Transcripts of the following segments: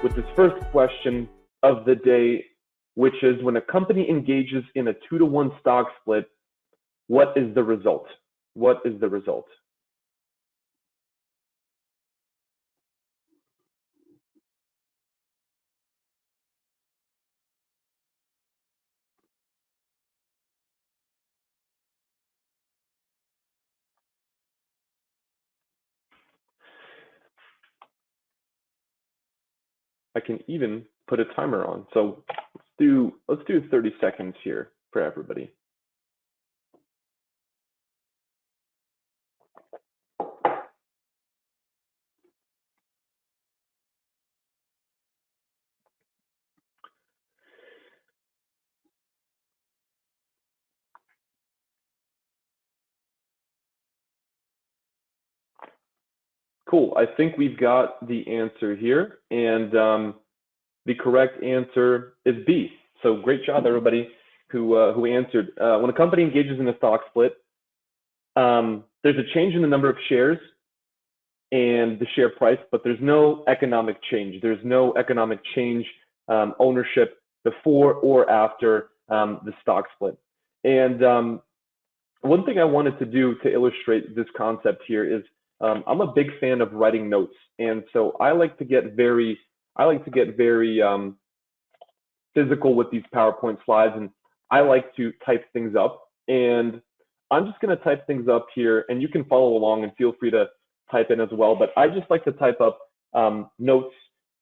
with this first question of the day, which is when a company engages in a 2-to-1 stock split, what is the result? What is the result? I can even put a timer on. So let's do 30 seconds here for everybody. Cool. I think we've got the answer here, and the correct answer is B. So great job, everybody who answered. When a company engages in a stock split, there's a change in the number of shares and the share price, but there's no economic change. There's no economic change, ownership before or after the stock split. And one thing I wanted to do to illustrate this concept here is I'm a big fan of writing notes, and so I like to get very physical with these PowerPoint slides, and I like to type things up. And I'm just going to type things up here, and you can follow along and feel free to type in as well. But I just like to type up notes,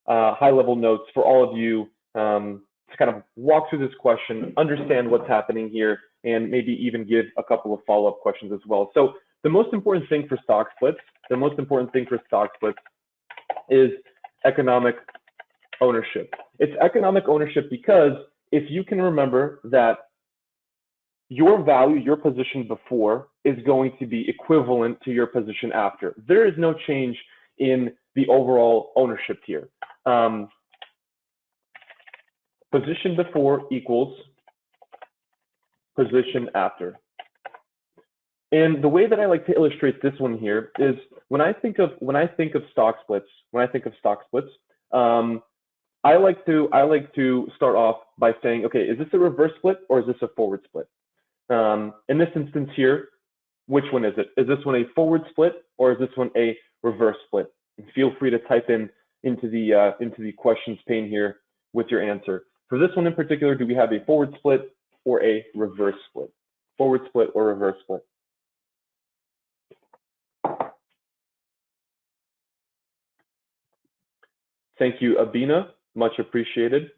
high-level notes for all of you to kind of walk through this question, understand what's happening here, and maybe even give a couple of follow-up questions as well. So the most important thing for stock splits, is economic ownership. It's economic ownership because if you can remember that your value, your position before, is going to be equivalent to your position after. There is no change in the overall ownership here. Position before equals position after. And the way that I like to illustrate this one here is when I think of stock splits, I like to start off by saying, okay, is this a reverse split or is this a forward split? In this instance here, which one is it? Is this one a forward split or is this one a reverse split? And feel free to type into the questions pane here with your answer. For this one in particular, do we have a forward split or a reverse split? Forward split or reverse split? Thank you, Abina. Much appreciated.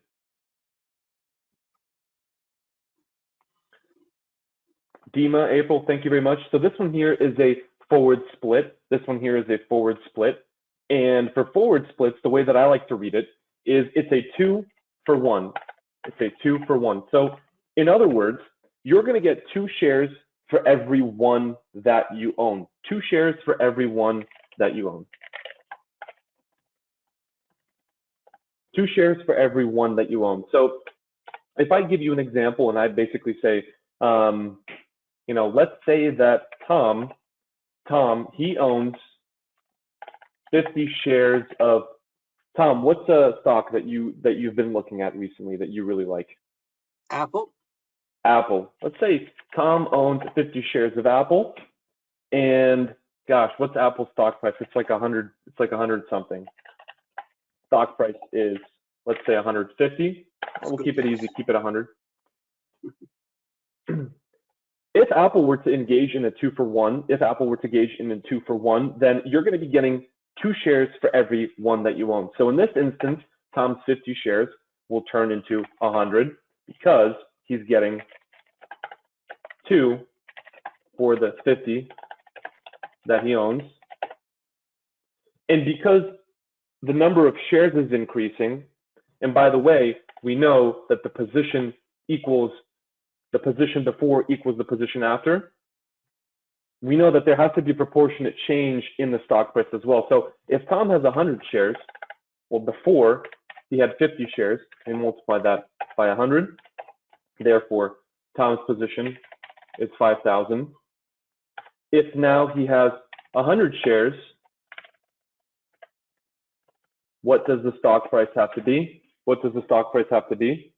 Dima, April, thank you very much. So this one here is a forward split. This one here is a forward split. And for forward splits, the way that I like to read it is it's a 2-for-1. It's a 2-for-1. So in other words, you're going to get 2 shares for every one that you own. 2 shares for every one that you own. 2 shares for every one that you own. So if I give you an example and I basically say, let's say that Tom, he owns 50 shares of, Tom, what's a stock that you've been looking at recently that you really like? Apple. Apple. Let's say Tom owns 50 shares of Apple, and gosh, what's Apple's stock price? It's like 100. It's like 100 something. Stock price is, let's say 150. We'll keep it easy. Keep it 100. If Apple were to engage in a 2-for-1, then you're going to be getting 2 shares for every one that you own. So in this instance, Tom's 50 shares will turn into 100 because he's getting 2 for the 50 that he owns. And because the number of shares is increasing, and by the way, we know that the position equals the position before equals the position after. We know that there has to be proportionate change in the stock price as well. So if Tom has 100 shares, well, before he had 50 shares, and multiply that by 100. Therefore, Tom's position is 5,000. If now he has 100 shares, what does the stock price have to be? What does the stock price have to be?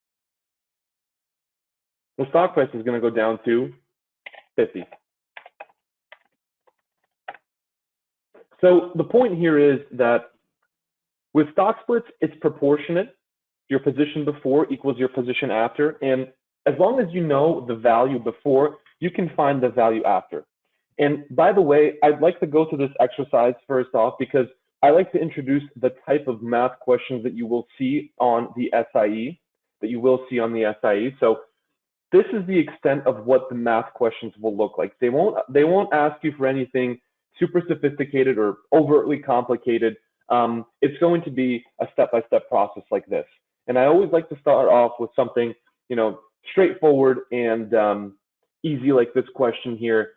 The stock price is going to go down to 50. So the point here is that with stock splits, it's proportionate. Your position before equals your position after. And as long as you know the value before, you can find the value after. And by the way, I'd like to go through this exercise first off because I like to introduce the type of math questions that you will see on the SIE, So this is the extent of what the math questions will look like. They won't ask you for anything super sophisticated or overtly complicated. It's going to be a step-by-step process like this. And I always like to start off with something, straightforward and easy like this question here,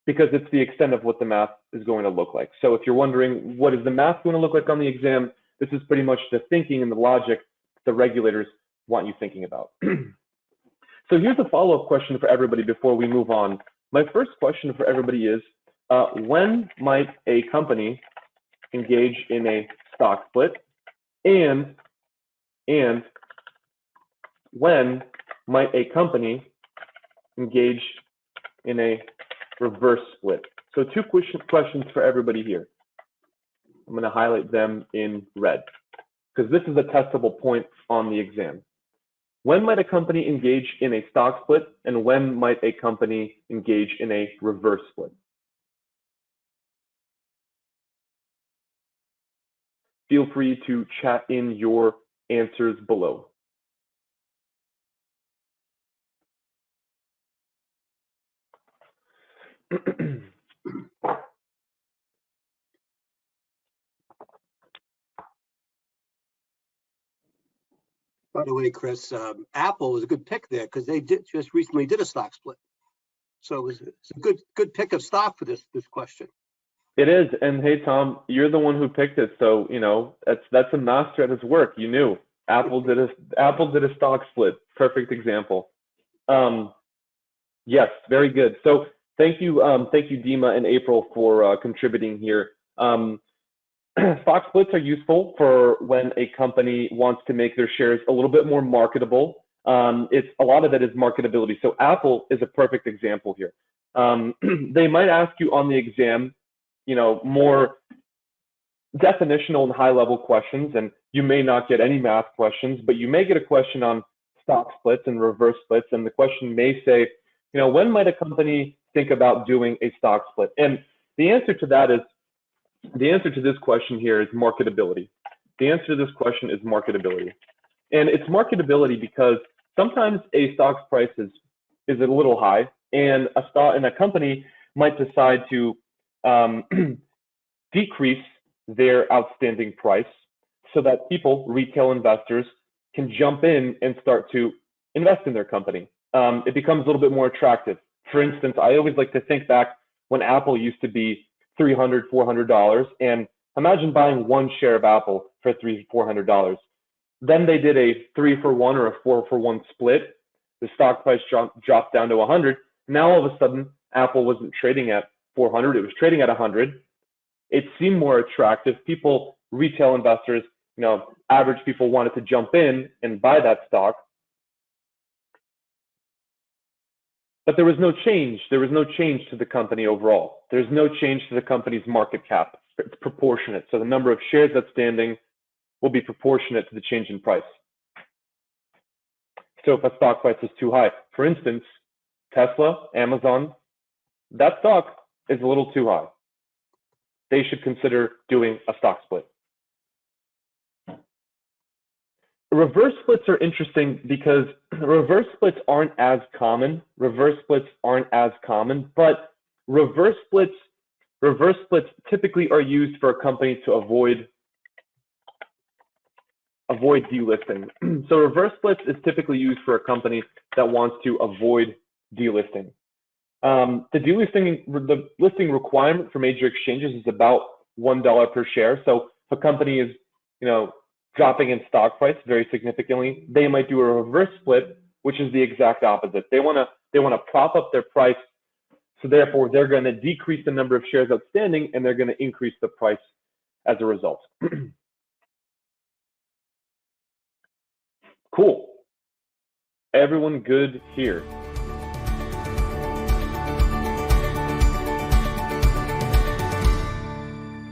because it's the extent of what the math is going to look like. So if you're wondering what is the math going to look like on the exam, this is pretty much the thinking and the logic the regulators want you thinking about. So here's a follow-up question for everybody before we move on. My first question for everybody is, when might a company engage in a stock split, and when might a company engage in a reverse split? So two questions for everybody here. I'm going to highlight them in red because this is a testable point on the exam. When might a company engage in a stock split, and when might a company engage in a reverse split? Feel free to chat in your answers below. By the way, Chris, Apple was a good pick there because they just recently did a stock split. So it's a good pick of stock for this question. It is, and hey Tom, you're the one who picked it, so that's a master at his work. You knew Apple did a stock split. Perfect example. Yes, very good. So thank you, Dima and April for contributing here. Stock splits are useful for when a company wants to make their shares a little bit more marketable. A lot of it is marketability. So Apple is a perfect example here. They might ask you on the exam, more definitional and high-level questions, and you may not get any math questions, but you may get a question on stock splits and reverse splits, and the question may say, when might a company think about doing a stock split? And the answer to this question here is marketability. The answer to this question is marketability. And it's marketability because sometimes a stock's price is a little high, and a company might decide to decrease their outstanding price so that retail investors, can jump in and start to invest in their company. It becomes a little bit more attractive. For instance, I always like to think back when Apple used to be $300, $400, and imagine buying one share of Apple for $300, $400. Then they did a 3-for-1 or a 4-for-1 split. The stock price dropped down to 100. Now all of a sudden, Apple wasn't trading at 400; it was trading at 100. It seemed more attractive. Retail investors, average people wanted to jump in and buy that stock. But there was no change. There was no change to the company overall. There's no change to the company's market cap. It's proportionate. So the number of shares outstanding will be proportionate to the change in price. So if a stock price is too high, for instance, Tesla, Amazon, that stock is a little too high. They should consider doing a stock split. Reverse splits are interesting because reverse splits aren't as common. But reverse splits typically are used for a company to avoid delisting. So reverse splits is typically used for a company that wants to avoid delisting. The listing requirement for major exchanges is about $1 per share. So if a company is, dropping in stock price very significantly, they might do a reverse split, which is the exact opposite. They want to prop up their price, so therefore they're going to decrease the number of shares outstanding, and they're going to increase the price as a result. Cool. Everyone good here.